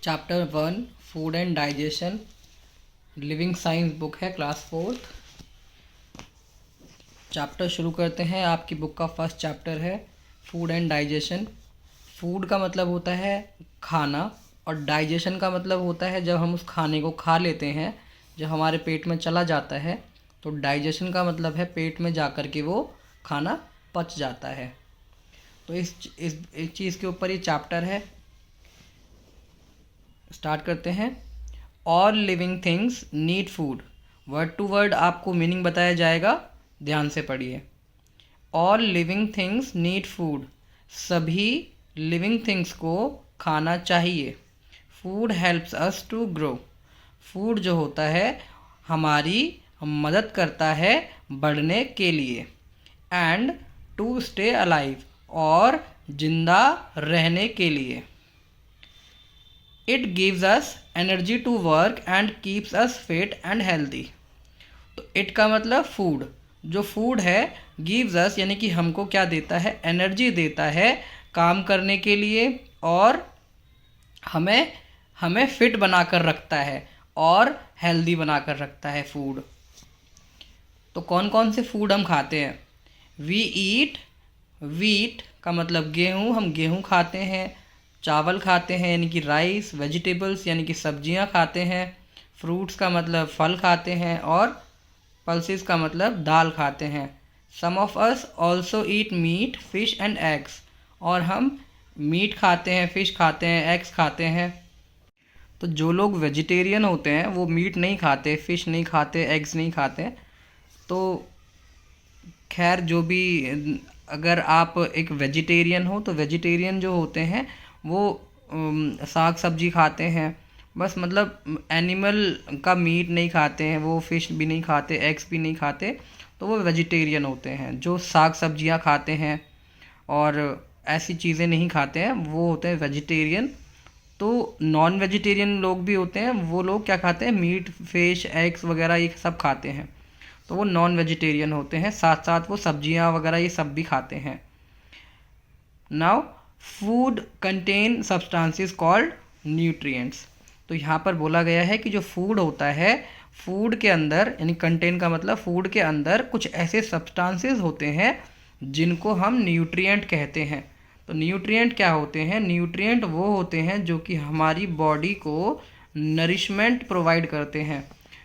Chapter 1 food and digestion living science book है class 4th। Chapter शुरू करते हैं। आपकी बुक का फर्स्ट चैप्टर है फूड एंड डाइजेशन। फूड का मतलब होता है खाना और डाइजेशन का मतलब होता है जब हम उस खाने को खा लेते हैं, जब हमारे पेट में चला जाता है तो डाइजेशन का मतलब है पेट में जा कर के वो खाना पच जाता है। तो इस चीज़ के ऊपर ये चैप्टर है। स्टार्ट करते हैं। All living things need food. Word to word आपको मीनिंग बताया जाएगा, ध्यान से पढ़िए। All living things need food. सभी लिविंग थिंग्स को खाना चाहिए। Food helps us to grow. Food जो होता है हमारी मदद करता है बढ़ने के लिए। एंड टू स्टे अलाइव, और जिंदा रहने के लिए। It gives us energy to work and keeps us fit and healthy. तो इट का मतलब फूड। जो फूड है गिव्स अस यानी कि हमको क्या देता है, एनर्जी देता है काम करने के लिए, और हमें हमें फिट बनाकर रखता है और हेल्दी बनाकर रखता है फूड। तो कौन कौन से फूड हम खाते हैं? वी ईट वीट का मतलब गेहूँ, हम गेहूँ खाते हैं। चावल खाते हैं यानी कि राइस। वेजिटेबल्स यानी कि सब्जियां खाते हैं। फ्रूट्स का मतलब फल खाते हैं। और पल्सेस का मतलब दाल खाते हैं। Some of us also eat meat fish and eggs. और हम मीट खाते हैं, फिश खाते हैं, एग्स खाते हैं। तो जो लोग वेजिटेरियन होते हैं वो मीट नहीं खाते, फिश नहीं खाते, एग्स नहीं खाते। तो खैर जो भी, अगर आप एक वेजिटेरियन हो तो वेजिटेरियन जो होते हैं वो साग सब्जी खाते हैं, बस मतलब एनिमल का मीट नहीं खाते हैं, वो फिश भी नहीं खाते, एग्स भी नहीं खाते। तो वो वेजिटेरियन होते हैं। जो साग सब्जियां खाते हैं और ऐसी चीज़ें नहीं खाते हैं वो होते हैं वेजिटेरियन। तो नॉन वेजिटेरियन लोग भी होते हैं, वो लोग क्या खाते हैं, मीट फिश एग्स वगैरह ये सब खाते हैं। तो वो नॉन वेजिटेरियन होते हैं, साथ साथ वो सब्जियां वगैरह ये सब भी खाते हैं। Now food contain substances called nutrients. तो यहाँ पर बोला गया है कि जो फूड होता है, फूड के अंदर यानी कंटेन का मतलब फूड के अंदर कुछ ऐसे सब्सटेंसेस होते हैं जिनको हम न्यूट्रिएंट कहते हैं। तो न्यूट्रिएंट क्या होते हैं? न्यूट्रिएंट वो होते हैं जो कि हमारी बॉडी को नरिशमेंट प्रोवाइड करते हैं।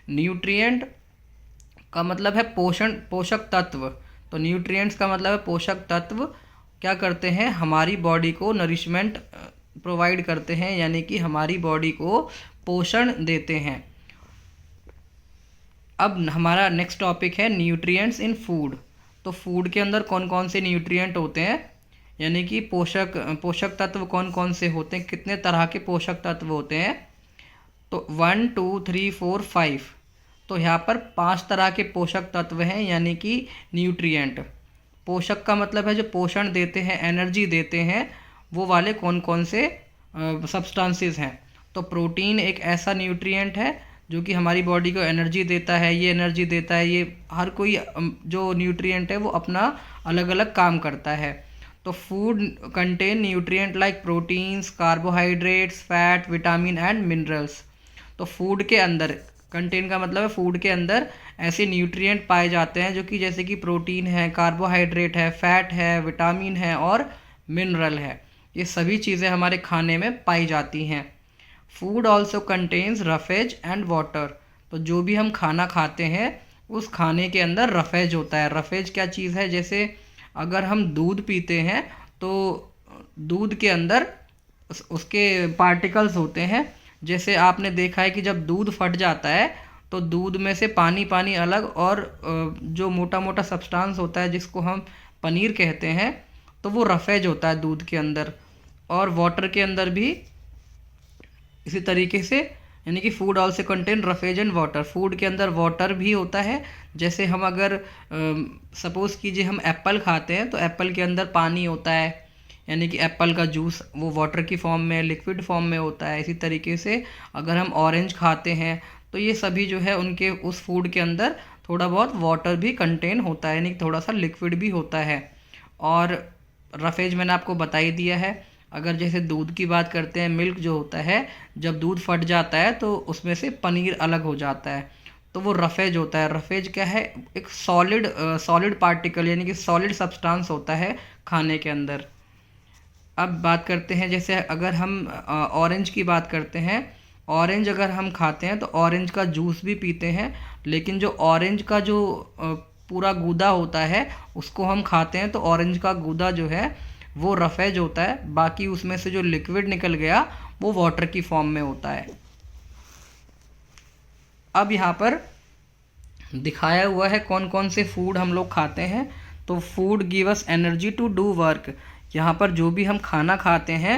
न्यूट्रिएंट का मतलब है पोषक तत्व। तो न्यूट्रिएंट्स का मतलब है पोषक तत्व। क्या करते हैं, हमारी बॉडी को नरिशमेंट प्रोवाइड करते हैं, यानी कि हमारी बॉडी को पोषण देते हैं। अब हमारा नेक्स्ट टॉपिक है न्यूट्रिएंट्स इन फूड। तो फूड के अंदर कौन कौन से न्यूट्रिएंट होते हैं, यानी कि पोषक तत्व कौन कौन से होते हैं, कितने तरह के पोषक तत्व होते हैं? तो 1 2 3 4 5। तो यहाँ पर 5 तरह के पोषक तत्व हैं, यानी कि न्यूट्रिएंट। पोषक का मतलब है जो पोषण देते हैं, एनर्जी देते हैं, वो वाले कौन कौन से सब्सटेंसेस हैं। तो प्रोटीन एक ऐसा न्यूट्रिएंट है जो कि हमारी बॉडी को एनर्जी देता है, ये एनर्जी देता है। ये हर कोई जो न्यूट्रिएंट है वो अपना अलग अलग काम करता है। तो food contain nutrient like proteins, carbohydrates, fat, vitamin and minerals. तो फूड के अंदर, कंटेन का मतलब है फूड के अंदर ऐसे न्यूट्रिएंट पाए जाते हैं जो कि जैसे कि प्रोटीन है, कार्बोहाइड्रेट है, फैट है, विटामिन है और मिनरल है। ये सभी चीज़ें हमारे खाने में पाई जाती हैं। Food also contains roughage and water. तो जो भी हम खाना खाते हैं उस खाने के अंदर रफेज होता है। रफेज क्या चीज़ है? जैसे अगर हम दूध पीते हैं तो दूध के अंदर उसके पार्टिकल्स होते हैं। जैसे आपने देखा है कि जब दूध फट जाता है तो दूध में से पानी पानी अलग, और जो मोटा मोटा सब्सटेंस होता है जिसको हम पनीर कहते हैं, तो वो रफेज होता है दूध के अंदर। और वाटर के अंदर भी इसी तरीके से, यानी कि food also contain roughage and water. Food के अंदर वाटर भी होता है। जैसे हम अगर सपोज़ कीजिए हम एप्पल खाते हैं तो एप्पल के अंदर पानी होता है, यानी कि एप्पल का जूस वो वाटर की फॉर्म में, लिक्विड फॉर्म में होता है। इसी तरीके से अगर हम ऑरेंज खाते हैं तो ये सभी जो है उनके उस फूड के अंदर थोड़ा बहुत वाटर भी कंटेन होता है, यानी कि थोड़ा सा लिक्विड भी होता है। और रफेज मैंने आपको बता ही दिया है। अगर जैसे दूध की बात करते हैं, मिल्क जो होता है, जब दूध फट जाता है तो उसमें से पनीर अलग हो जाता है, तो वो रफेज होता है। रफेज क्या है? एक सॉलिड पार्टिकल यानी कि सॉलिड सब्सटेंस होता है खाने के अंदर। अब बात करते हैं, जैसे अगर हम ऑरेंज की बात करते हैं, ऑरेंज अगर हम खाते हैं तो ऑरेंज का जूस भी पीते हैं, लेकिन जो ऑरेंज का जो पूरा गूदा होता है उसको हम खाते हैं तो ऑरेंज का गूदा जो है वो रफेज होता है, बाकी उसमें से जो लिक्विड निकल गया वो वाटर की फॉर्म में होता है। अब यहाँ पर दिखाया हुआ है कौन कौन से फूड हम लोग खाते हैं। तो food give us energy to do work. यहाँ पर जो भी हम खाना खाते हैं,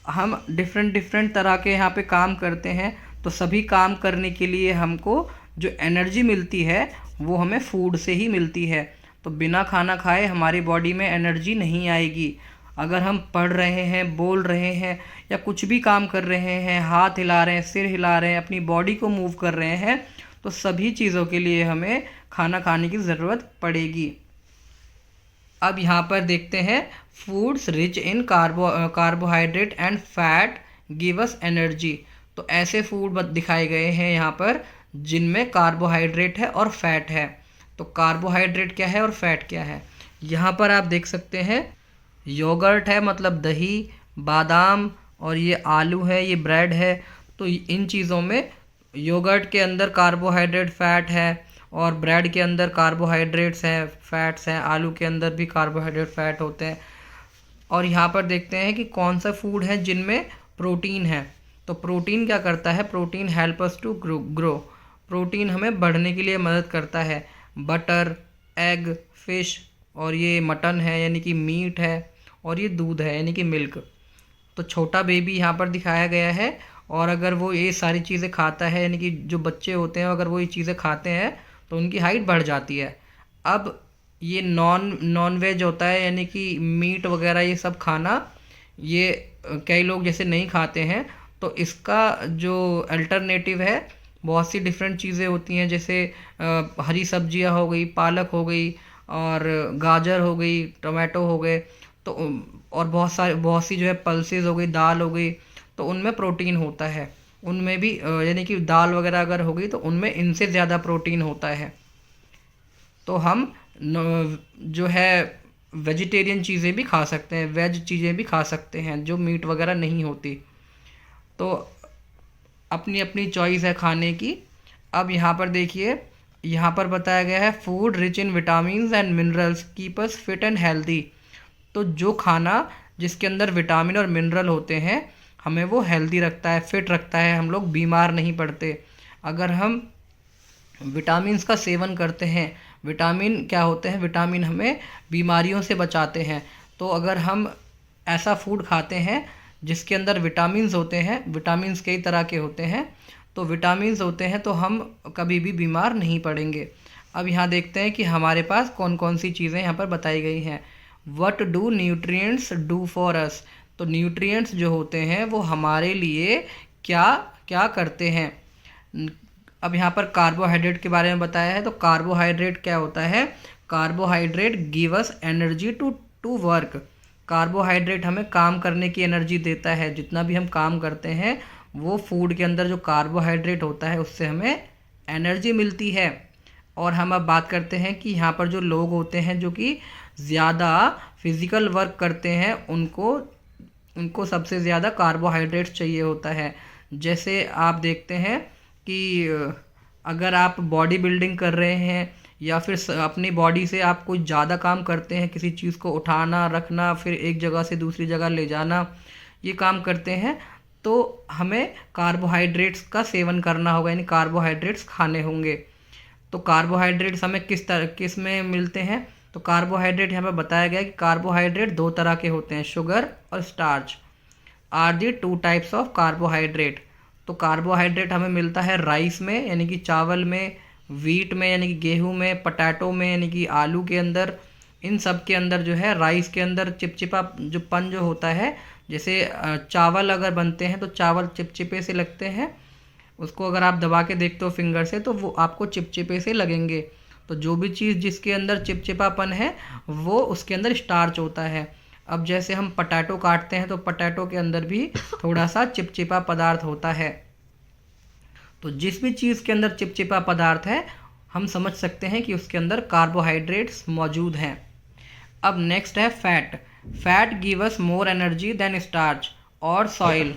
हम डिफरेंट डिफरेंट तरह के यहाँ पे काम करते हैं, तो सभी काम करने के लिए हमको जो एनर्जी मिलती है वो हमें फूड से ही मिलती है। तो बिना खाना खाए हमारी बॉडी में एनर्जी नहीं आएगी। अगर हम पढ़ रहे हैं, बोल रहे हैं या कुछ भी काम कर रहे हैं, हाथ हिला रहे हैं, सिर हिला रहे हैं, अपनी बॉडी को मूव कर रहे हैं, तो सभी चीज़ों के लिए हमें खाना खाने की ज़रूरत पड़ेगी। अब यहाँ पर देखते हैं, foods rich in carbohydrate and fat give us energy. तो ऐसे फूड दिखाए गए हैं यहाँ पर जिनमें कार्बोहाइड्रेट है और फैट है। तो कार्बोहाइड्रेट क्या है और फैट क्या है, यहाँ पर आप देख सकते हैं। योगर्ट है मतलब दही, बादाम, और ये आलू है, ये ब्रेड है। तो इन चीज़ों में योगर्ट के अंदर कार्बोहाइड्रेट फैट है और ब्रेड के अंदर कार्बोहाइड्रेट्स हैं, फैट्स हैं, आलू के अंदर भी कार्बोहाइड्रेट फैट होते हैं। और यहाँ पर देखते हैं कि कौन सा फूड है जिनमें प्रोटीन है। तो प्रोटीन क्या करता है? Protein help us to grow. Protein हमें बढ़ने के लिए मदद करता है। बटर, एग, फिश, और ये मटन है यानी कि मीट है, और ये दूध है यानी कि मिल्क। तो छोटा बेबी यहाँ पर दिखाया गया है, और अगर वो ये सारी चीज़ें खाता है, यानी कि जो बच्चे होते हैं अगर वो ये चीज़ें खाते हैं तो उनकी हाइट बढ़ जाती है। अब ये नॉन वेज होता है, यानी कि मीट वगैरह ये सब खाना, ये कई लोग जैसे नहीं खाते हैं, तो इसका जो अल्टरनेटिव है, बहुत सी डिफरेंट चीज़ें होती हैं, जैसे हरी सब्जियां हो गई, पालक हो गई, और गाजर हो गई, टमाटो हो गए, तो और बहुत सी जो है पल्सेस हो गई, दाल हो गई, तो उनमें प्रोटीन होता है। उनमें भी यानी कि दाल वगैरह अगर हो गई तो उनमें इनसे ज़्यादा प्रोटीन होता है। तो हम जो है वेजिटेरियन चीज़ें भी खा सकते हैं, वेज चीज़ें भी खा सकते हैं जो मीट वगैरह नहीं होती। तो अपनी अपनी चॉइस है खाने की। अब यहाँ पर देखिए, यहाँ पर बताया गया है food rich in vitamins and minerals keep us fit and healthy. तो जो खाना जिसके अंदर विटामिन और मिनरल होते हैं हमें वो हेल्दी रखता है, फिट रखता है, हम लोग बीमार नहीं पड़ते। अगर हम विटामिन्स का सेवन करते हैं, विटामिन क्या होते हैं? विटामिन हमें बीमारियों से बचाते हैं। तो अगर हम ऐसा फूड खाते हैं जिसके अंदर विटामिन्स होते हैं, विटामिन्स कई तरह के होते हैं, तो विटामिन्स होते हैं तो हम कभी भी बीमार नहीं पड़ेंगे। अब यहाँ देखते हैं कि हमारे पास कौन कौन सी चीज़ें यहाँ पर बताई गई हैं। What do nutrients do for us. तो न्यूट्रिएंट्स जो होते हैं वो हमारे लिए क्या क्या करते हैं। अब यहाँ पर कार्बोहाइड्रेट के बारे में बताया है। तो कार्बोहाइड्रेट क्या होता है? Carbohydrate give us energy to work. Carbohydrate हमें काम करने की एनर्जी देता है। जितना भी हम काम करते हैं वो फूड के अंदर जो कार्बोहाइड्रेट होता है उससे हमें एनर्जी मिलती है। और हम अब बात करते हैं कि यहाँ पर जो लोग होते हैं जो कि ज़्यादा फिज़िकल वर्क करते हैं, उनको सबसे ज़्यादा कार्बोहाइड्रेट्स चाहिए होता है। जैसे आप देखते हैं कि अगर आप बॉडी बिल्डिंग कर रहे हैं या फिर अपनी बॉडी से आप कुछ ज़्यादा काम करते हैं, किसी चीज़ को उठाना, रखना, फिर एक जगह से दूसरी जगह ले जाना, ये काम करते हैं, तो हमें कार्बोहाइड्रेट्स का सेवन करना होगा, यानी कार्बोहाइड्रेट्स खाने होंगे। तो कार्बोहाइड्रेट्स हमें किस में मिलते हैं? तो कार्बोहाइड्रेट यहाँ पर बताया गया कि कार्बोहाइड्रेट दो तरह के होते हैं, शुगर और starch are the 2 types of carbohydrate. तो कार्बोहाइड्रेट हमें मिलता है राइस में यानी कि चावल में, वीट में यानी कि गेहूं में, पटाटो में यानी कि आलू के अंदर, इन सब के अंदर जो है, राइस के अंदर चिपचिपा जो पन जो होता है, जैसे चावल अगर बनते हैं तो चावल चिपचिपे से लगते हैं, उसको अगर आप दबा के देखते हो फिंगर से तो वो आपको चिपचिपे से लगेंगे। तो जो भी चीज़ जिसके अंदर चिपचिपापन है वो उसके अंदर स्टार्च होता है। अब जैसे हम पटाटो काटते हैं तो पटाटो के अंदर भी थोड़ा सा चिपचिपा पदार्थ होता है। तो जिस भी चीज़ के अंदर चिपचिपा पदार्थ है हम समझ सकते हैं कि उसके अंदर कार्बोहाइड्रेट्स मौजूद हैं। अब नेक्स्ट है fat. Fat give us more energy than starch और सॉइल।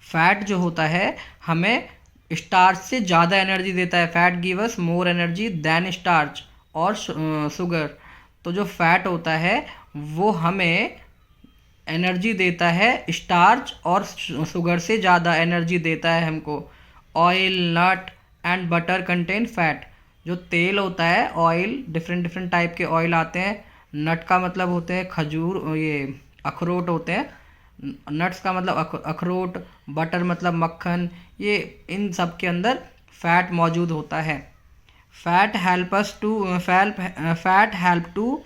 फैट जो होता है हमें स्टार्च से ज़्यादा एनर्जी देता है। Fat give us more energy than starch और शुगर। तो जो फैट होता है वो हमें एनर्जी देता है स्टार्च और शुगर से ज़्यादा एनर्जी देता है हमको। Oil, nut and butter contain fat. जो तेल होता है, ऑयल, डिफरेंट डिफरेंट टाइप के ऑयल आते हैं। नट का मतलब होते हैं खजूर, ये अखरोट होते हैं। नट्स का मतलब अखरोट, बटर मतलब मक्खन। ये इन सब के अंदर फैट मौजूद होता है। Fat help to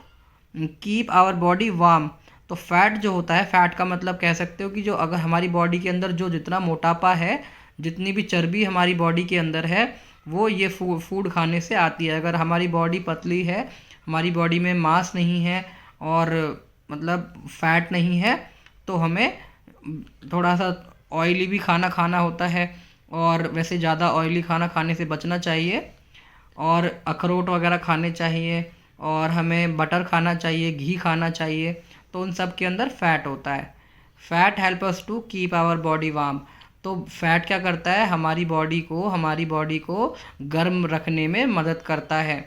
keep our body warm. तो फैट जो होता है, फैट का मतलब कह सकते हो कि जो अगर हमारी बॉडी के अंदर जो जितना मोटापा है, जितनी भी चर्बी हमारी बॉडी के अंदर है, वो ये फूड खाने से आती है। अगर हमारी बॉडी पतली है, हमारी बॉडी में मांस नहीं है और मतलब फैट नहीं है, तो हमें थोड़ा सा ऑयली भी खाना खाना होता है। और वैसे ज़्यादा ऑयली खाना खाने से बचना चाहिए और अखरोट वगैरह खाने चाहिए और हमें बटर खाना चाहिए, घी खाना चाहिए। तो उन सब के अंदर फैट होता है। Fat help us to keep our body warm. तो फैट क्या करता है, हमारी बॉडी को गर्म रखने में मदद करता है।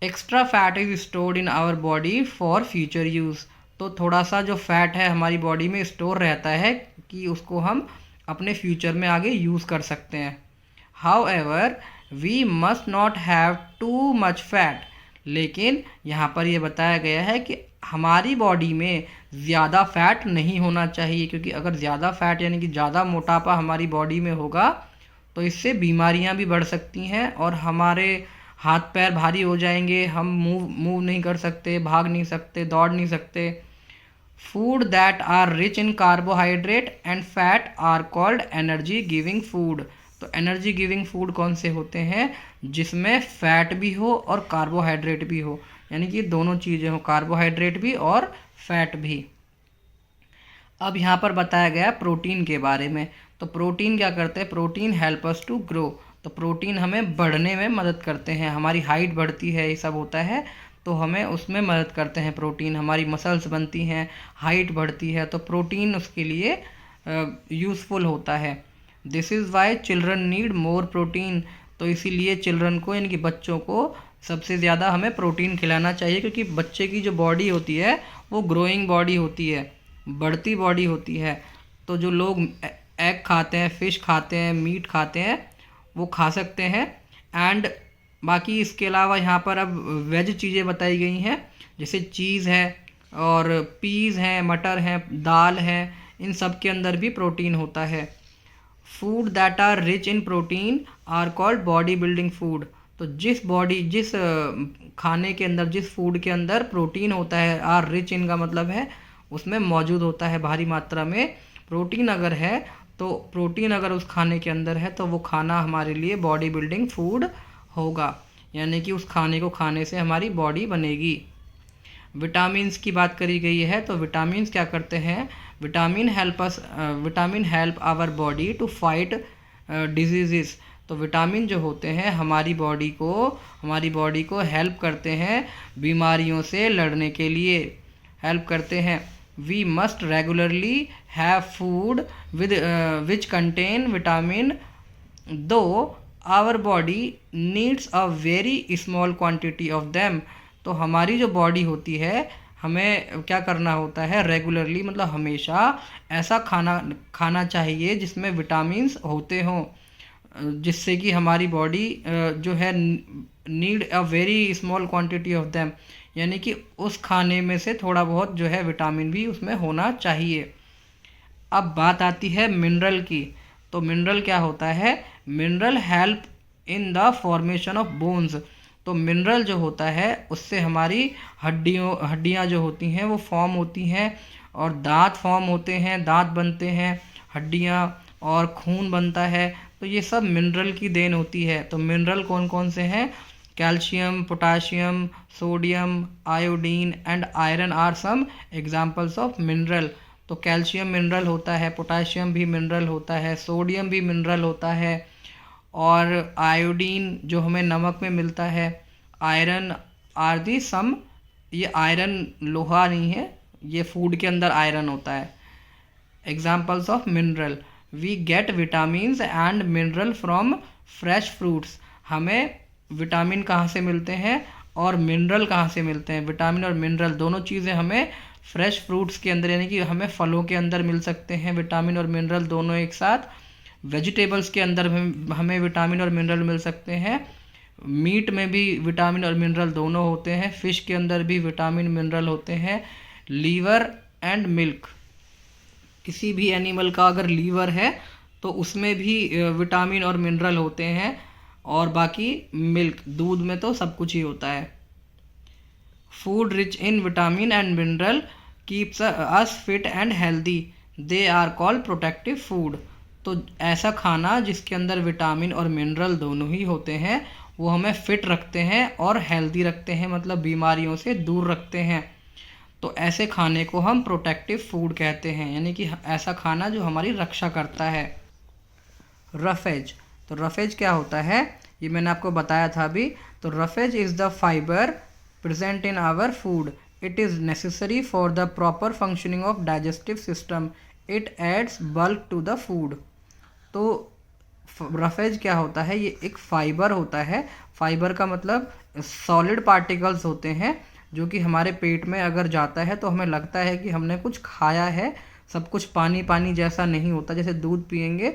Extra fat is stored in our body for future use. तो थोड़ा सा जो फैट है हमारी बॉडी में स्टोर रहता है कि उसको हम अपने फ्यूचर में आगे यूज़ कर सकते हैं। However we must not have too much fat. लेकिन यहाँ पर ये बताया गया है कि हमारी बॉडी में ज़्यादा फैट नहीं होना चाहिए, क्योंकि अगर ज़्यादा फैट यानी कि ज़्यादा मोटापा हमारी बॉडी में होगा तो इससे बीमारियां भी बढ़ सकती हैं और हमारे हाथ पैर भारी हो जाएंगे। हम मूव नहीं कर सकते, भाग नहीं सकते, दौड़ नहीं सकते। Food that are rich in carbohydrate and fat are called energy giving food. तो एनर्जी गिविंग फूड कौन से होते हैं, जिसमें फैट भी हो और कार्बोहाइड्रेट भी हो, यानी कि दोनों चीज़ें हो, कार्बोहाइड्रेट भी और फैट भी। अब यहाँ पर बताया गया प्रोटीन के बारे में। तो प्रोटीन क्या करते हैं, protein help us to grow. तो प्रोटीन हमें बढ़ने में मदद करते हैं, हमारी हाइट बढ़ती है, ये सब होता है तो हमें उसमें मदद करते हैं प्रोटीन। हमारी मसल्स बनती हैं, हाइट बढ़ती है, तो प्रोटीन उसके लिए यूज़फुल होता है। This is why children need more protein. तो इसीलिए चिल्ड्रन को यानी कि बच्चों को सबसे ज़्यादा हमें प्रोटीन खिलाना चाहिए, क्योंकि बच्चे की जो बॉडी होती है वो ग्रोइंग बॉडी होती है, बढ़ती बॉडी होती है। तो जो लोग एग खाते हैं, फ़िश खाते हैं, मीट खाते हैं, वो खा सकते हैं। एंड बाकी इसके अलावा यहाँ पर अब वेज चीज़ें बताई गई हैं, जैसे चीज़ है और पीज़ हैं, मटर हैं, दाल है, इन सब के अंदर भी प्रोटीन होता है। Food that are rich in protein are called body building food. तो जिस खाने के अंदर, जिस फूड के अंदर प्रोटीन होता है, आर रिच इन का मतलब है उसमें मौजूद होता है भारी मात्रा में प्रोटीन अगर है, तो प्रोटीन अगर उस खाने के अंदर है तो वो खाना हमारे लिए बॉडी बिल्डिंग फूड होगा, यानी कि उस खाने को खाने से हमारी बॉडी बनेगी। विटामिन्स की बात करी गई है, तो विटामिन्स क्या करते हैं, vitamin help our body to fight disease. तो विटामिन जो होते हैं हमारी बॉडी को हेल्प करते हैं बीमारियों से लड़ने के लिए, हेल्प करते हैं। We must regularly have food which contain vitamin, though our body needs a very small quantity of them. तो हमारी जो बॉडी होती है, हमें क्या करना होता है, रेगुलरली मतलब हमेशा ऐसा खाना चाहिए जिसमें विटामिन्स होते हों, जिससे कि हमारी बॉडी जो है need a very small quantity of them, यानी कि उस खाने में से थोड़ा बहुत जो है विटामिन भी उसमें होना चाहिए। अब बात आती है मिनरल की। तो मिनरल क्या होता है, mineral help in the formation of bones. तो मिनरल जो होता है उससे हमारी हड्डियाँ जो होती हैं वो फॉर्म होती हैं और दांत फॉर्म होते हैं, दांत बनते हैं, हड्डियाँ और खून बनता है। तो ये सब मिनरल की देन होती है। तो मिनरल कौन कौन से हैं, calcium, potassium, sodium, iodine and iron are some examples of mineral. तो कैल्शियम मिनरल होता है, पोटाशियम भी मिनरल होता है, सोडियम भी मिनरल होता है, और आयोडीन जो हमें नमक में मिलता है, आयरन आर दी सम, ये आयरन लोहा नहीं है, ये फूड के अंदर आयरन होता है। Examples of mineral, we get vitamins and mineral from fresh fruits. हमें विटामिन कहाँ से मिलते हैं और मिनरल कहाँ से मिलते हैं? विटामिन और मिनरल दोनों चीज़ें हमें फ्रेश फ्रूट्स के अंदर, यानी कि हमें फलों के अंदर मिल सकते हैं विटामिन और मिनरल दोनों एक साथ। वेजिटेबल्स के अंदर हमें विटामिन और मिनरल मिल सकते हैं। मीट में भी विटामिन और मिनरल दोनों होते हैं। फिश के अंदर भी विटामिन मिनरल होते हैं। लीवर एंड मिल्क, किसी भी एनिमल का अगर लीवर है तो उसमें भी विटामिन और मिनरल होते हैं, और बाकी मिल्क, दूध में तो सब कुछ ही होता है। Food rich in vitamin and mineral keeps us fit and healthy, they are called protective food. तो ऐसा खाना जिसके अंदर विटामिन और मिनरल दोनों ही होते हैं वो हमें फिट रखते हैं और हेल्दी रखते हैं, मतलब बीमारियों से दूर रखते हैं। तो ऐसे खाने को हम प्रोटेक्टिव फूड कहते हैं, यानी कि ऐसा खाना जो हमारी रक्षा करता है। रफेज, तो रफेज क्या होता है ये मैंने आपको बताया था अभी। तो roughage is the fibre present in our food, it is necessary for the proper functioning of digestive system, it adds bulk to the food. तो रफेज क्या होता है? ये एक फाइबर होता है। फाइबर का मतलब सॉलिड पार्टिकल्स होते हैं जो कि हमारे पेट में अगर जाता है तो हमें लगता है कि हमने कुछ खाया है। सब कुछ पानी पानी जैसा नहीं होता। जैसे दूध पियेंगे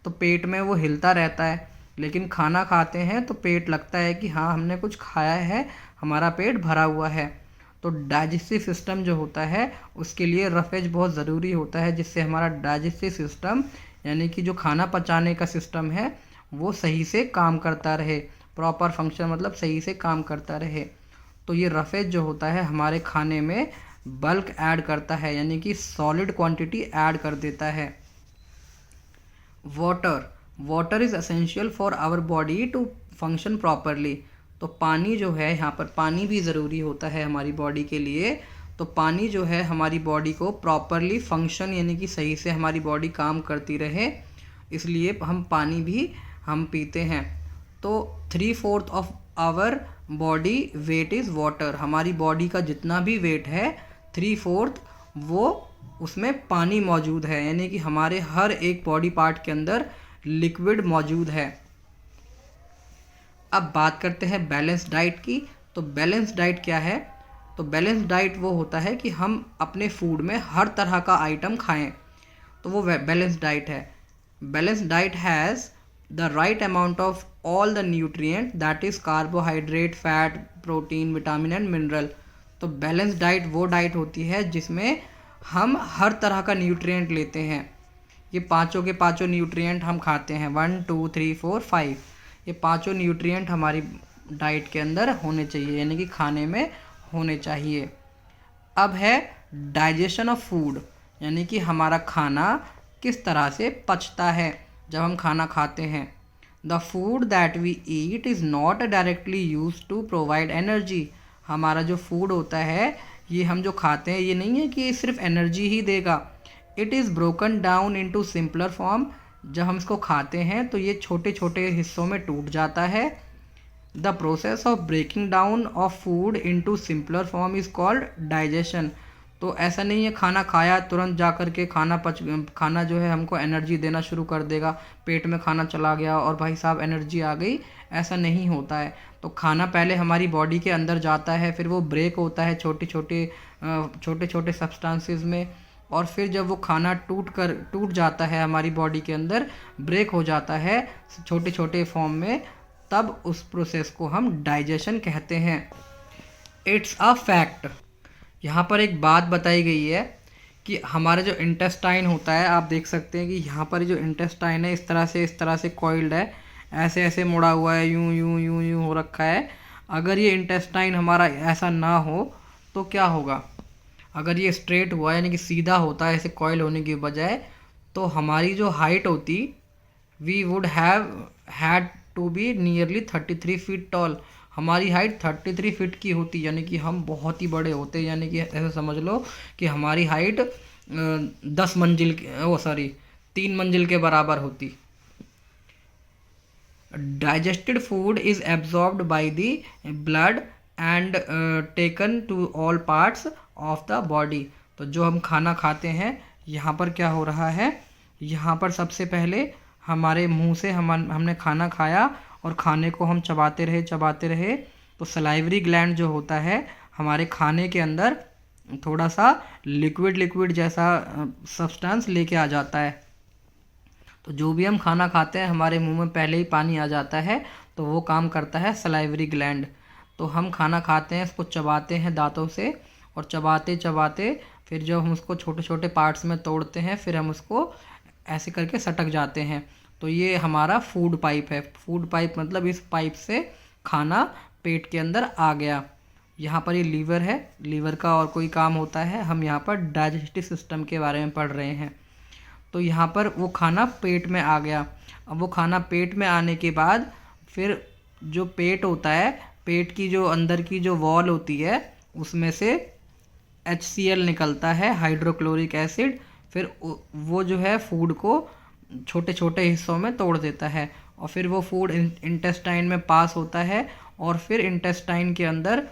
तो पेट में वो हिलता रहता है, लेकिन खाना खाते हैं तो पेट लगता है कि हाँ हमने कुछ खाया है, हमारा पेट भरा हुआ है। तो डाइजेस्टिव सिस्टम जो होता है उसके लिए रफेज बहुत ज़रूरी होता है, जिससे हमारा डाइजेस्टिव सिस्टम यानी कि जो खाना पचाने का सिस्टम है वो सही से काम करता रहे। प्रॉपर फंक्शन मतलब सही से काम करता रहे। तो ये रफेज जो होता है हमारे खाने में बल्क ऐड करता है, यानी कि सॉलिड क्वांटिटी ऐड कर देता है। Water, water is essential for our body to function properly. तो पानी जो है, यहाँ पर पानी भी ज़रूरी होता है हमारी बॉडी के लिए। तो पानी जो है हमारी बॉडी को प्रॉपरली फंक्शन यानी कि सही से हमारी बॉडी काम करती रहे, इसलिए हम पानी भी हम पीते हैं। तो 3/4 of our body weight is water. हमारी बॉडी का जितना भी वेट है 3/4 वो उसमें पानी मौजूद है, यानी कि हमारे हर एक बॉडी पार्ट के अंदर लिक्विड मौजूद है। अब बात करते हैं बैलेंस डाइट की। तो बैलेंस डाइट क्या है? तो बैलेंस डाइट वो होता है कि हम अपने फूड में हर तरह का आइटम खाएं, तो वो बैलेंस डाइट है। Balance diet has the right amount of all the nutrient, that is carbohydrate, fat, protein, vitamin and mineral. तो बैलेंस डाइट वो डाइट होती है जिसमें हम हर तरह का न्यूट्रिएंट लेते हैं। ये पाँचों के पाँचों न्यूट्रिएंट हम खाते हैं, 1 2 3 4 5। ये पाँचों न्यूट्रिएंट हमारी डाइट के अंदर होने चाहिए, यानी कि खाने में होने चाहिए। अब है डाइजेशन ऑफ फूड, यानी कि हमारा खाना किस तरह से पचता है जब हम खाना खाते हैं। The food that we eat is not directly use to provide energy. हमारा जो फूड होता है, ये हम जो खाते हैं, ये नहीं है कि सिर्फ एनर्जी ही देगा। It is broken down into simpler form. जब हम इसको खाते हैं तो ये छोटे छोटे हिस्सों में टूट जाता है। The process of breaking down of food into simpler form is called digestion. तो ऐसा नहीं है खाना खाया तुरंत जा कर के खाना जो है हमको एनर्जी देना शुरू कर देगा, पेट में खाना चला गया और भाई साहब एनर्जी आ गई, ऐसा नहीं होता है। तो खाना पहले हमारी बॉडी के अंदर जाता है, फिर वो ब्रेक होता है छोटे छोटे सब्सटेंसेस में, और फिर जब वो खाना टूट जाता है हमारी बॉडी के अंदर, ब्रेक हो जाता है छोटे छोटे फॉर्म में, तब उस प्रोसेस को हम डाइजेशन कहते हैं। इट्स अ फैक्ट, यहाँ पर एक बात बताई गई है कि हमारा जो इंटेस्टाइन होता है, आप देख सकते हैं कि यहाँ पर जो इंटेस्टाइन है इस तरह से कॉइल्ड है, ऐसे ऐसे मुड़ा हुआ है, यूं यूं यूं यूं हो रखा है। अगर ये इंटेस्टाइन हमारा ऐसा ना हो तो क्या होगा? अगर ये स्ट्रेट हुआ यानी कि सीधा होता है ऐसे कॉइल होने की बजाय, तो हमारी जो हाइट होती, we would have had to be nearly 33 feet tall. हमारी हाइट 33 फीट की होती, यानी कि हम बहुत ही बड़े होते, यानी कि ऐसा समझ लो कि हमारी हाइट 10 मंजिल ओ सॉरी 3 मंजिल के बराबर होती। Digested food is absorbed by the blood and taken to all parts of the body. तो जो हम खाना खाते हैं, यहाँ पर क्या हो रहा है, यहाँ पर सबसे पहले हमारे मुंह से हमने खाना खाया और खाने को हम चबाते रहे, तो सलाइवरी ग्लैंड जो होता है हमारे खाने के अंदर थोड़ा सा लिक्विड जैसा सब्सटेंस लेके आ जाता है। तो जो भी हम खाना खाते हैं हमारे मुंह में पहले ही पानी आ जाता है, तो वो काम करता है सलाइवरी ग्लैंड। तो हम खाना खाते हैं, इसको चबाते हैं दांतों से, और चबाते चबाते फिर जब हम उसको छोटे छोटे पार्ट्स में तोड़ते हैं, फिर हम उसको ऐसे करके सटक जाते हैं। तो ये हमारा फूड पाइप है। फूड पाइप मतलब इस पाइप से खाना पेट के अंदर आ गया। यहाँ पर ये लीवर है, लीवर का और कोई काम होता है, हम यहाँ पर डाइजेस्टिव सिस्टम के बारे में पढ़ रहे हैं। तो यहाँ पर वो खाना पेट में आ गया। अब वो खाना पेट में आने के बाद फिर जो पेट होता है, पेट की जो अंदर की जो वॉल होती है उसमें से HCl निकलता है, हाइड्रोक्लोरिक एसिड। फिर वो जो है फूड को छोटे छोटे हिस्सों में तोड़ देता है, और फिर वो फूड इंटेस्टाइन में पास होता है, और फिर इंटेस्टाइन के अंदर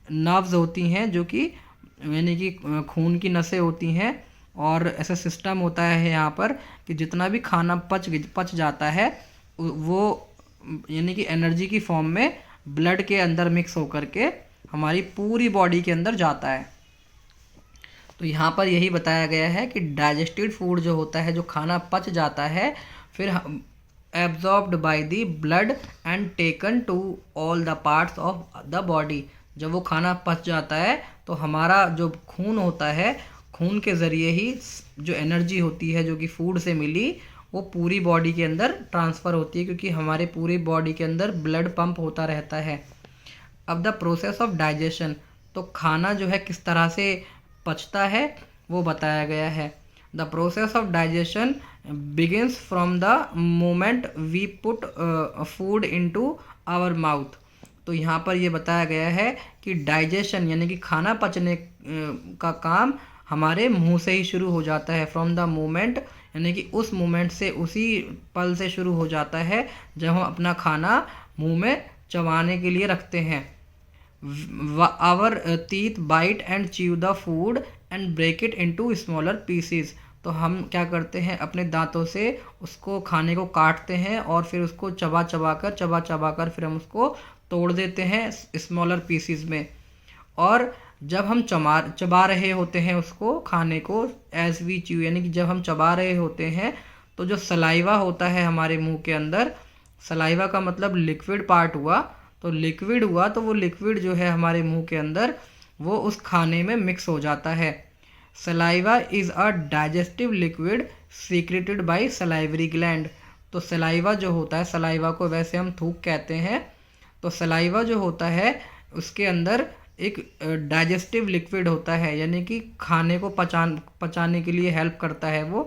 नर्व्स होती हैं जो कि यानी कि खून की नसें होती हैं, और ऐसा सिस्टम होता है यहाँ पर कि जितना भी खाना पच जाता है वो यानी कि एनर्जी की फॉर्म में ब्लड के अंदर मिक्स होकर के हमारी पूरी बॉडी के अंदर जाता है। तो यहाँ पर यही बताया गया है कि डाइजेस्टेड फूड जो होता है, जो खाना पच जाता है, फिर absorbed by the blood and taken to all the parts of the body. जब वो खाना पच जाता है तो हमारा जो खून होता है, खून के ज़रिए ही जो एनर्जी होती है जो कि फूड से मिली, वो पूरी बॉडी के अंदर ट्रांसफ़र होती है, क्योंकि हमारे पूरी बॉडी के अंदर ब्लड पंप होता रहता है। अब द प्रोसेस ऑफ डाइजेशन, तो खाना जो है किस तरह से पचता है वो बताया गया है। The process of digestion begins from the moment we put food into our mouth. तो यहाँ पर ये बताया गया है कि डाइजेशन यानी कि खाना पचने का काम हमारे मुंह से ही शुरू हो जाता है। फ्रॉम द मोमेंट यानी कि उस मोमेंट से, उसी पल से शुरू हो जाता है जब हम अपना खाना मुंह में चबाने के लिए रखते हैं। Our teeth bite and chew the food and break it into smaller pieces. तो हम क्या करते हैं, अपने दांतों से उसको खाने को काटते हैं और फिर उसको चबा चबा कर फिर हम उसको तोड़ देते हैं स्मॉलर पीसेस में। और जब हम चबा रहे होते हैं उसको खाने को, एज वी च्यू यानी कि जब हम चबा रहे होते हैं, तो जो सलाइवा होता है हमारे मुंह के अंदर, सलाइवा का मतलब लिक्विड पार्ट हुआ, तो लिक्विड हुआ तो वो लिक्विड जो है हमारे मुंह के अंदर वो उस खाने में मिक्स हो जाता है। Saliva is a digestive liquid secreted by salivary gland. तो सलाइवा जो होता है, सलाइवा को वैसे हम थूक कहते हैं, तो सलाइवा जो होता है उसके अंदर एक डाइजेस्टिव लिक्विड होता है, यानी कि खाने को पचाने के लिए हेल्प करता है वो,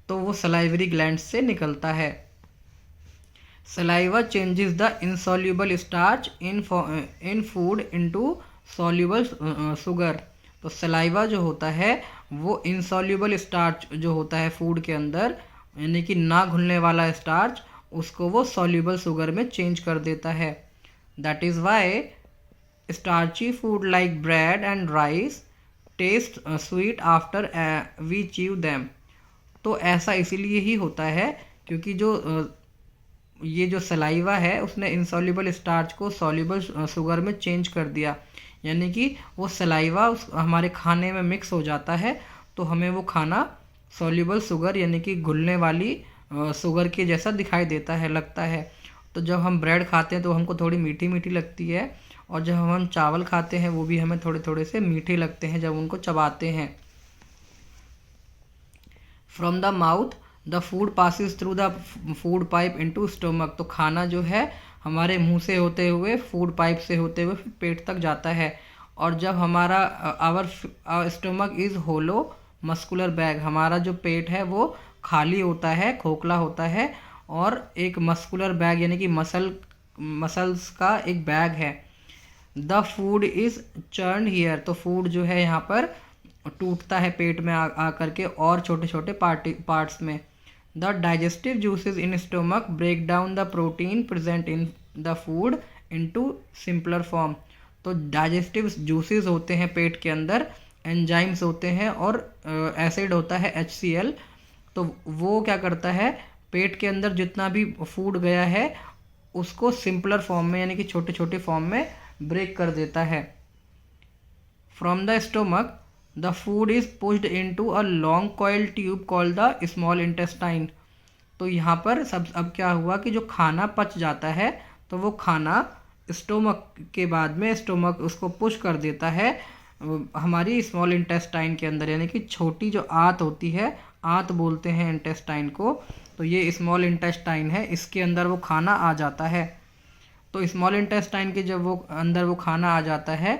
तो वो सलाइवरी ग्लैंड से निकलता है। Saliva changes the insoluble starch in food into soluble sugar. तो सलाइवा जो होता है वो इनसॉल्यूबल स्टार्च जो होता है फूड के अंदर, यानी कि ना घुलने वाला स्टार्च, उसको वो सॉल्यूबल शुगर में चेंज कर देता है। That is why starchy food like bread and rice taste sweet after we chew them। तो ऐसा इसीलिए ही होता है क्योंकि जो ये जो सलाइवा है उसने इंसॉल्युबल स्टार्च को सॉल्युबल शुगर में चेंज कर दिया, यानी कि वो सलाइवा हमारे खाने में मिक्स हो जाता है, तो हमें वो खाना सॉल्युबल शुगर यानी कि घुलने वाली शुगर के जैसा दिखाई देता है, लगता है। तो जब हम ब्रेड खाते हैं तो हमको थोड़ी मीठी मीठी लगती है, और जब हम चावल खाते हैं वो भी हमें थोड़े थोड़े से मीठे लगते हैं जब उनको चबाते हैं। From the mouth the food passes through the food pipe into stomach. तो खाना जो है हमारे मुंह से होते हुए, फूड पाइप से होते हुए फिर पेट तक जाता है। और जब हमारा our stomach is hollow muscular bag, हमारा जो पेट है वो खाली होता है, खोखला होता है, और एक मस्कुलर बैग यानी कि मसल मसल्स का एक बैग है। The food is churn here, तो फूड जो है यहाँ पर टूटता है पेट में आ करके और छोटे छोटे पार्ट्स में। The digestive juices in stomach break down the protein present in the food into simpler form. तो डाइजेस्टिव जूसेस होते हैं पेट के अंदर, एंजाइम्स होते हैं और एसिड होता है HCl। तो वो क्या करता है, पेट के अंदर जितना भी फूड गया है उसको सिंपलर फॉर्म में यानी कि छोटे छोटे फॉर्म में ब्रेक कर देता है। From the stomach the food is pushed into a long coil tube called the small intestine. तो यहाँ पर अब क्या हुआ कि जो खाना पच जाता है तो वो खाना स्टोमक के बाद में स्टोमक उसको पुश कर देता है हमारी स्मॉल इंटेस्टाइन के अंदर, यानी कि छोटी जो आंत होती है, आंत बोलते हैं इंटेस्टाइन को, तो ये स्मॉल इंटेस्टाइन है, इसके अंदर वो खाना आ जाता है। तो स्मॉल इंटेस्टाइन के जब वो अंदर वो खाना आ जाता है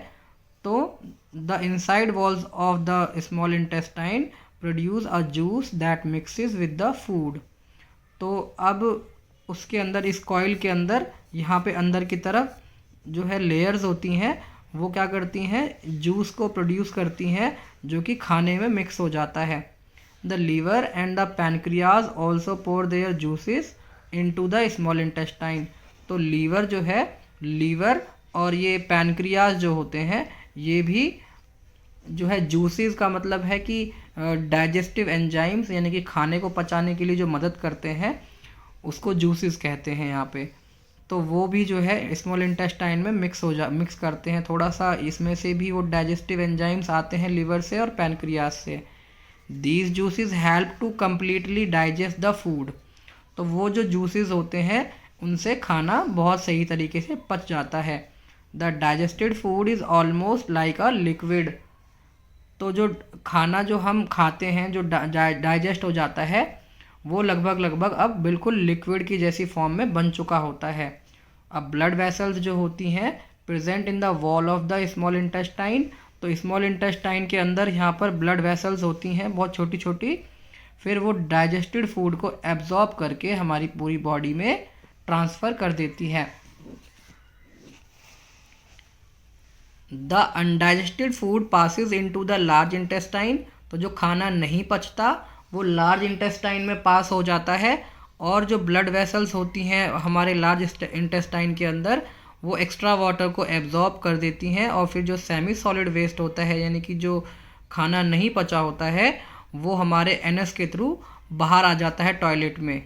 तो the inside walls of the small intestine produce a juice that mixes with the food. तो अब उसके अंदर, इस कॉइल के अंदर, यहाँ पे अंदर की तरफ जो है लेयर्स होती हैं, वो क्या करती हैं, जूस को प्रोड्यूस करती हैं जो कि खाने में मिक्स हो जाता है। The liver and the pancreas also pour their juices into the small intestine. तो लीवर जो है, लीवर और ये पैनक्रियाज जो होते हैं, ये भी जो है जूसेस का मतलब है कि डाइजेस्टिव एंजाइम्स यानी कि खाने को पचाने के लिए जो मदद करते हैं उसको जूसेस कहते हैं यहाँ पे। तो वो भी जो है स्मॉल इंटेस्टाइन में मिक्स करते हैं थोड़ा सा, इसमें से भी वो डाइजेस्टिव एंजाइम्स आते हैं लीवर से और पैनक्रियाज से। These juices help to completely digest the food. तो वो जो जूसेस होते हैं उनसे खाना बहुत सही तरीके से पच जाता है। The digested food is almost like a liquid. तो जो खाना जो हम खाते हैं, जो डाइजेस्ट हो जाता है, वो लगभग अब बिल्कुल लिक्विड की जैसी फॉर्म में बन चुका होता है। अब ब्लड वेसल्स जो होती हैं present in the wall of the small intestine. तो स्मॉल इंटेस्टाइन के अंदर यहाँ पर ब्लड वेसल्स होती हैं बहुत छोटी छोटी, फिर वो डाइजेस्टेड फूड को एब्जॉर्ब करके हमारी पूरी बॉडी में ट्रांसफ़र कर देती है। The undigested food passes into the large intestine. तो जो खाना नहीं पचता वो लार्ज इंटेस्टाइन में पास हो जाता है, और जो ब्लड वेसल्स होती हैं हमारे लार्ज इंटेस्टाइन के अंदर, वो एक्स्ट्रा वाटर को एब्जॉर्ब कर देती हैं, और फिर जो सेमी सॉलिड वेस्ट होता है यानी कि जो खाना नहीं पचा होता है वो हमारे एनस के थ्रू बाहर आ जाता है टॉयलेट में।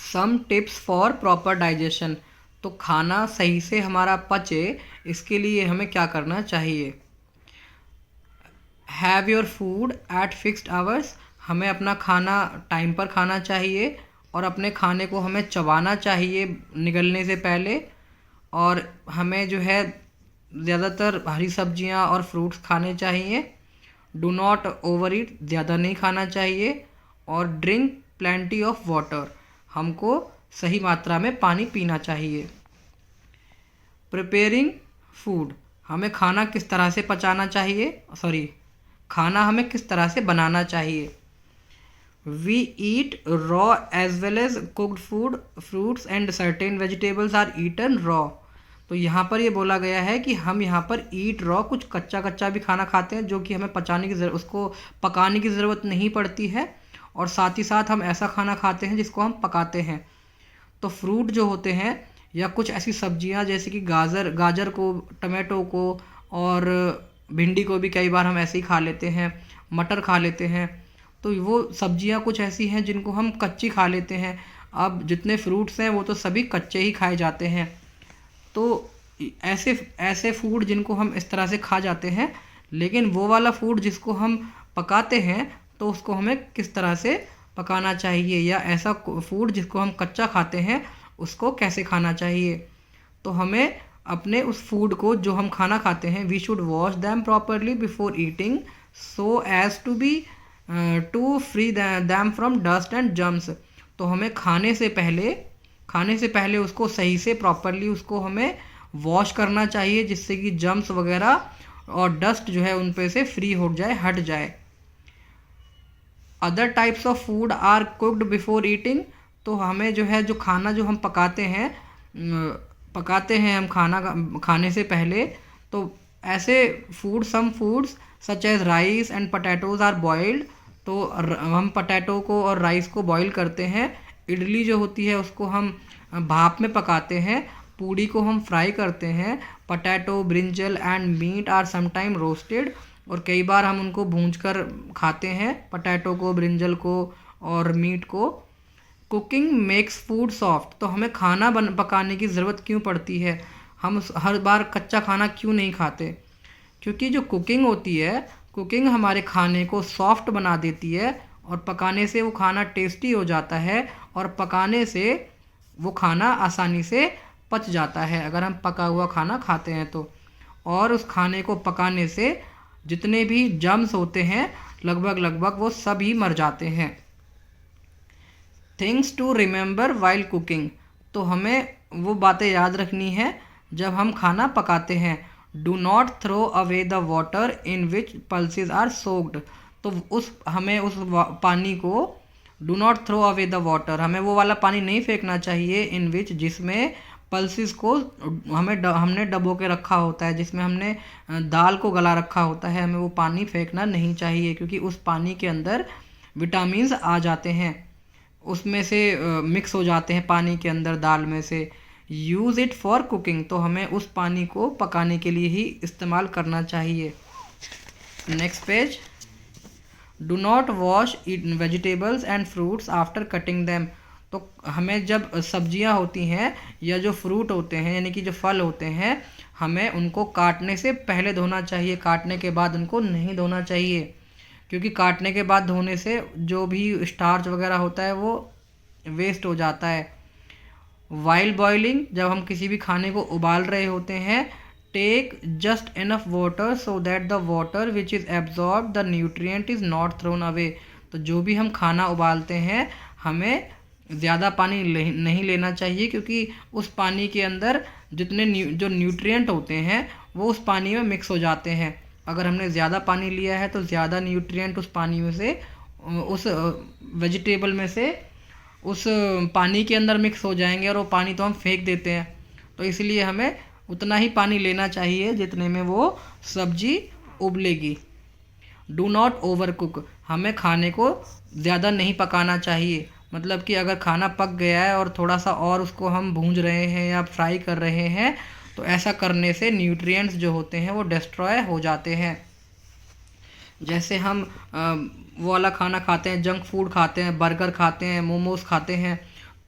Some tips for proper digestion. तो खाना सही से हमारा पचे इसके लिए हमें क्या करना चाहिए। Have your food at fixed hours. हमें अपना खाना टाइम पर खाना चाहिए और अपने खाने को हमें चबाना चाहिए निगलने से पहले, और हमें जो है ज़्यादातर हरी सब्जियां और फ्रूट्स खाने चाहिए। डू नॉट ओवर ईट, ज़्यादा नहीं खाना चाहिए, और ड्रिंक प्लेंटी ऑफ वाटर, हमको सही मात्रा में पानी पीना चाहिए। प्रिपेयरिंग फूड, हमें खाना किस तरह से पचाना चाहिए, खाना हमें किस तरह से बनाना चाहिए। We eat raw as well as cooked food, fruits and certain vegetables are eaten raw. तो यहाँ पर ये बोला गया है कि हम यहाँ पर ईट रॉ, कुछ कच्चा भी खाना खाते हैं जो कि हमें उसको पकाने की ज़रूरत नहीं पड़ती है, और साथ ही साथ हम ऐसा खाना खाते हैं जिसको हम पकाते हैं। तो फ्रूट जो होते हैं या कुछ ऐसी सब्जियां जैसे कि गाजर को, टमाटो को और भिंडी को भी कई बार हम ऐसे ही खा लेते हैं, मटर खा लेते हैं। तो वो सब्जियां कुछ ऐसी हैं जिनको हम कच्ची खा लेते हैं। अब जितने फ्रूट्स हैं वो तो सभी कच्चे ही खाए जाते हैं। तो ऐसे फूड जिनको हम इस तरह से खा जाते हैं, लेकिन वो वाला फूड जिसको हम पकाते हैं तो उसको हमें किस तरह से पकाना चाहिए, या ऐसा फूड जिसको हम कच्चा खाते हैं उसको कैसे खाना चाहिए। तो हमें अपने उस फूड को जो हम खाना खाते हैं, we should wash them properly before eating so as to free them from dust and germs. तो हमें खाने से पहले उसको सही से प्रॉपरली उसको हमें वॉश करना चाहिए, जिससे कि जर्म्स वगैरह और डस्ट जो है उन पे से फ्री हो जाए, हट जाए। Other types of food are cooked before eating. तो हमें जो है जो खाना जो हम पकाते हैं पकाते हैं हम खाने से पहले, तो ऐसे some foods such as rice and potatoes are boiled. तो हम पोटैटो को और राइस को बॉईल करते हैं। इडली जो होती है उसको हम भाप में पकाते हैं। पूड़ी को हम फ्राई करते हैं। Potato, brinjal and meat are sometime roasted. और कई बार हम उनको भूंज कर खाते हैं, पोटैटो को, ब्रिंजल को और मीट को। Cooking makes food soft. तो हमें खाना पकाने की ज़रूरत क्यों पड़ती है? हम हर बार कच्चा खाना क्यों नहीं खाते? क्योंकि जो कुकिंग होती है, कुकिंग हमारे खाने को सॉफ्ट बना देती है और पकाने से वो खाना टेस्टी हो जाता है और पकाने से वो खाना आसानी से पच जाता है अगर हम पका हुआ खाना खाते हैं तो। और उस खाने को पकाने से जितने भी जर्म्स होते हैं लगभग वो सभी मर जाते हैं। Things to remember while cooking. तो हमें वो बातें याद रखनी है जब हम खाना पकाते हैं। Do not throw away the water in which pulses are soaked. तो हमें उस पानी को, do not throw away the water, हमें वो वाला पानी नहीं फेंकना चाहिए इन विच, जिसमें पल्सेस को हमने डबो के रखा होता है, जिसमें हमने दाल को गला रखा होता है। हमें वो पानी फेंकना नहीं चाहिए क्योंकि उस पानी के अंदर विटामिन्स आ जाते हैं, उसमें से मिक्स हो जाते हैं पानी के अंदर दाल में से। Use it for cooking. तो हमें उस पानी को पकाने के लिए ही इस्तेमाल करना चाहिए। Next page. Do not wash vegetables and fruits after cutting them. तो हमें जब सब्जियां होती हैं या जो फ्रूट होते हैं यानी कि जो फल होते हैं, हमें उनको काटने से पहले धोना चाहिए, काटने के बाद उनको नहीं धोना चाहिए। क्योंकि काटने के बाद धोने से जो भी स्टार्च वगैरह होता है वो वेस्ट हो जाता है। वाइल बॉइलिंग, जब हम किसी भी खाने को उबाल रहे होते हैं, take just enough water so that the water which is absorb the nutrient is not thrown away. तो जो भी हम खाना उबालते हैं हमें ज़्यादा पानी नहीं लेना चाहिए क्योंकि उस पानी के अंदर जितने जो न्यूट्रिएंट होते हैं वो उस पानी में मिक्स हो जाते हैं। अगर हमने ज़्यादा पानी लिया है तो ज़्यादा न्यूट्रिएंट उस पानी में से, उस वेजिटेबल में से, उस पानी के अंदर मिक्स हो जाएंगे और वो पानी तो हम फेंक देते हैं। तो इसलिए हमें उतना ही पानी लेना चाहिए जितने में वो सब्जी उबलेगी। Do not overcook. हमें खाने को ज़्यादा नहीं पकाना चाहिए। मतलब कि अगर खाना पक गया है और थोड़ा सा और उसको हम भूंज रहे हैं या फ्राई कर रहे हैं तो ऐसा करने से न्यूट्रिएंट्स जो होते हैं वो डिस्ट्रॉय हो जाते हैं। जैसे हम वो वाला खाना खाते हैं, जंक फूड खाते हैं, बर्गर खाते हैं, मोमोज खाते हैं,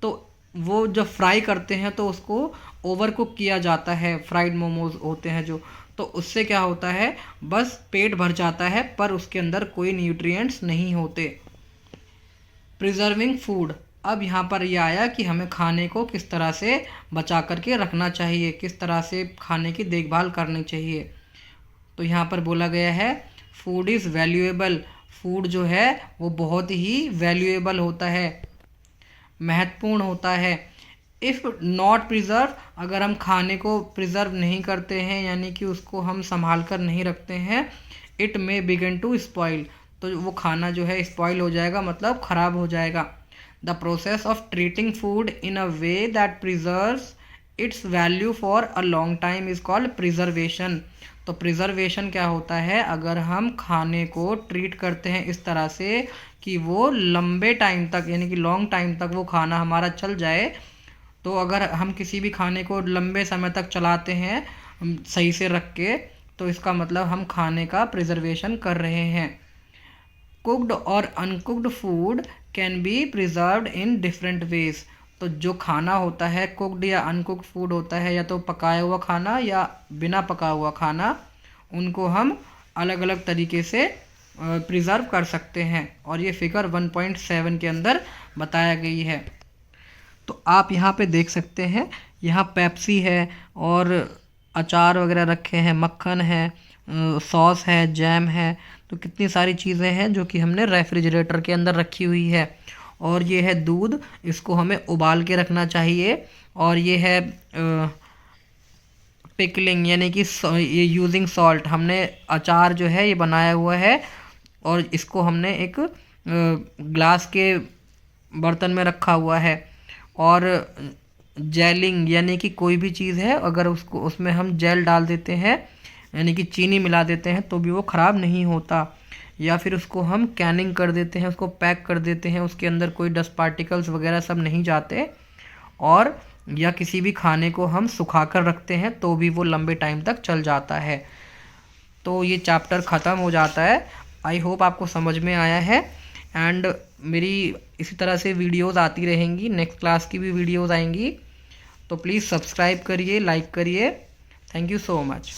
तो वो जब फ्राई करते हैं तो उसको ओवर कुक किया जाता है। फ्राइड मोमोज होते हैं जो, तो उससे क्या होता है, बस पेट भर जाता है पर उसके अंदर कोई न्यूट्रिएंट्स नहीं होते। Preserving food. अब यहाँ पर यह आया कि हमें खाने को किस तरह से बचा करके रखना चाहिए, किस तरह से खाने की देखभाल करनी चाहिए। तो यहाँ पर बोला गया है फूड इज़ वैल्यूएबल। फूड जो है वो बहुत ही वैल्यूएबल होता है, महत्वपूर्ण होता है। इफ़ नॉट प्रिजर्व, अगर हम खाने को प्रिजर्व नहीं करते हैं यानी कि उसको हम संभाल कर नहीं रखते हैं, it may begin to spoil. तो वो खाना जो है स्पॉइल हो जाएगा, मतलब ख़राब हो जाएगा। The process of treating food in a way that preserves it's value for a long time is called preservation. तो प्रिजर्वेशन क्या होता है, अगर हम खाने को ट्रीट करते हैं इस तरह से कि वो लंबे टाइम तक यानी कि लॉन्ग टाइम तक वो खाना हमारा चल जाए। तो अगर हम किसी भी खाने को लंबे समय तक चलाते हैं सही से रख के, तो इसका मतलब हम खाने का प्रिजर्वेशन कर रहे हैं। कुक्ड और uncooked food can be preserved in different ways. तो जो खाना होता है, कुक्ड या अनकुक्ड फूड होता है, या तो पकाया हुआ खाना या बिना पका हुआ खाना, उनको हम अलग अलग तरीके से प्रिजर्व कर सकते हैं और ये फिगर 1.7 के अंदर बताया गई है। तो आप यहाँ पे देख सकते हैं, यहाँ पेप्सी है और अचार वगैरह रखे हैं, मक्खन है, सॉस है, जैम है। तो कितनी सारी चीज़ें हैं जो कि हमने रेफ्रिजरेटर के अंदर रखी हुई है। और ये है दूध, इसको हमें उबाल के रखना चाहिए। और ये है पिकलिंग यानी कि ये यूजिंग सॉल्ट, हमने अचार जो है ये बनाया हुआ है और इसको हमने एक ग्लास के बर्तन में रखा हुआ है। और जेलिंग यानी कि कोई भी चीज़ है अगर उसको उसमें हम जेल डाल देते हैं यानी कि चीनी मिला देते हैं तो भी वो ख़राब नहीं होता। या फिर उसको हम कैनिंग कर देते हैं, उसको पैक कर देते हैं, उसके अंदर कोई डस्ट पार्टिकल्स वगैरह सब नहीं जाते। और या किसी भी खाने को हम सुखा कर रखते हैं तो भी वो लंबे टाइम तक चल जाता है। तो ये चैप्टर ख़त्म हो जाता है। आई होप आपको समझ में आया है। एंड मेरी इसी तरह से वीडियोस आती रहेंगी, नेक्स्ट क्लास की भी वीडियोस आएंगी। तो प्लीज़ सब्सक्राइब करिए, लाइक करिए। Thank you so much.